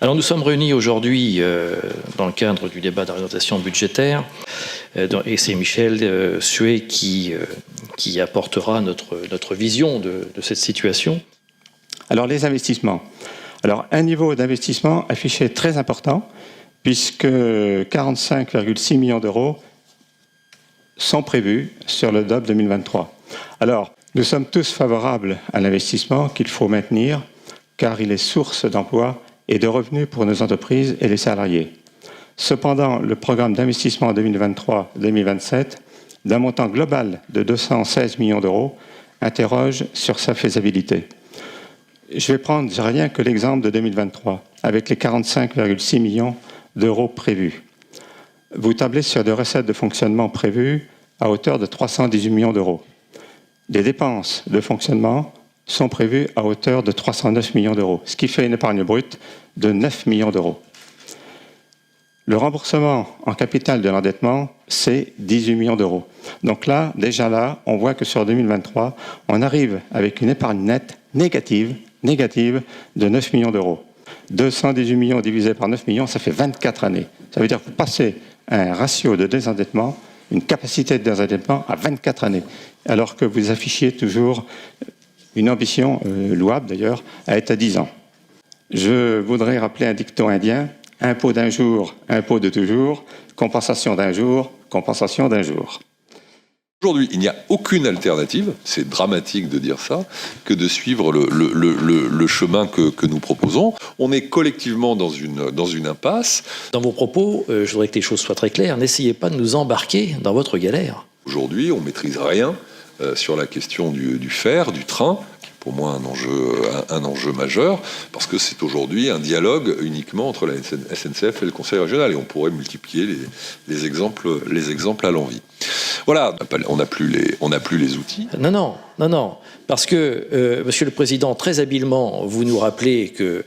Alors nous sommes réunis aujourd'hui dans le cadre du débat d'orientation budgétaire et c'est Michel Suet qui apportera notre vision de cette situation. Alors les investissements. Alors un niveau d'investissement affiché très important puisque 45,6 millions d'euros sont prévus sur le DOP 2023. Alors nous sommes tous favorables à l'investissement qu'il faut maintenir car il est source d'emplois et de revenus pour nos entreprises et les salariés. Cependant, le programme d'investissement 2023-2027, d'un montant global de 216 millions d'euros, interroge sur sa faisabilité. Je vais prendre rien que l'exemple de 2023, avec les 45,6 millions d'euros prévus. Vous tablez sur des recettes de fonctionnement prévues à hauteur de 318 millions d'euros. Les dépenses de fonctionnement sont prévues à hauteur de 309 millions d'euros, ce qui fait une épargne brute de 9 millions d'euros. Le remboursement en capital de l'endettement, c'est 18 millions d'euros. Donc là, déjà là, on voit que sur 2023, on arrive avec une épargne nette négative de 9 millions d'euros. 218 millions divisé par 9 millions, ça fait 24 années. Ça veut dire que vous passez un ratio de désendettement, une capacité de désendettement à 24 années, alors que vous affichiez toujours une ambition louable d'ailleurs, à être à 10 ans. Je voudrais rappeler un dicton indien, impôt d'un jour, impôt de toujours, compensation d'un jour, compensation d'un jour. Aujourd'hui, il n'y a aucune alternative, c'est dramatique de dire ça, que de suivre le chemin que nous proposons. On est collectivement dans une impasse. Dans vos propos, je voudrais que les choses soient très claires. N'essayez pas de nous embarquer dans votre galère. Aujourd'hui, on ne maîtrise rien sur la question du fer, du train, qui est pour moi un enjeu majeur, parce que c'est aujourd'hui un dialogue uniquement entre la SNCF et le Conseil régional, et on pourrait multiplier les exemples à l'envi. Voilà, on n'a plus les outils. Non, parce que, Monsieur le Président, très habilement, vous nous rappelez que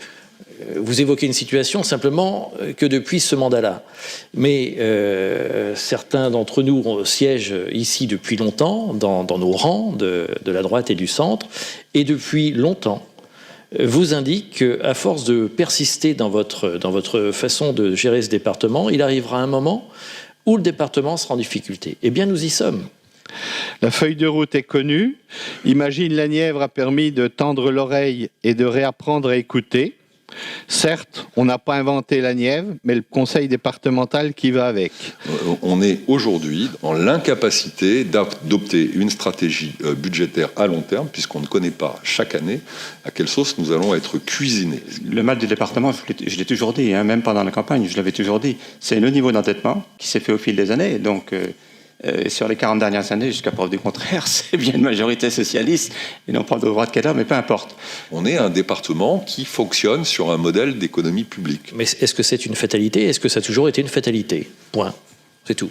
vous évoquez une situation simplement que depuis ce mandat-là. Mais certains d'entre nous siègent ici depuis longtemps, dans nos rangs de la droite et du centre, et depuis longtemps vous indiquent qu'à force de persister dans votre façon de gérer ce département, il arrivera un moment où le département sera en difficulté. Eh bien, nous y sommes. La feuille de route est connue. Imagine la Nièvre a permis de tendre l'oreille et de réapprendre à écouter. Certes, on n'a pas inventé la Nièvre, mais le conseil départemental qui va avec. On est aujourd'hui dans l'incapacité d'adopter une stratégie budgétaire à long terme, puisqu'on ne connaît pas chaque année à quelle sauce nous allons être cuisinés. Le mal du département, je l'ai toujours dit, même pendant la campagne, je l'avais toujours dit, c'est le niveau d'endettement qui s'est fait au fil des années. Donc, sur les 40 dernières années, jusqu'à preuve du contraire, c'est bien une majorité socialiste et non pas de droite qu'elle a, mais peu importe. On est un département qui fonctionne sur un modèle d'économie publique. Mais est-ce que c'est une fatalité? Est-ce que ça a toujours été une fatalité? Point. C'est tout.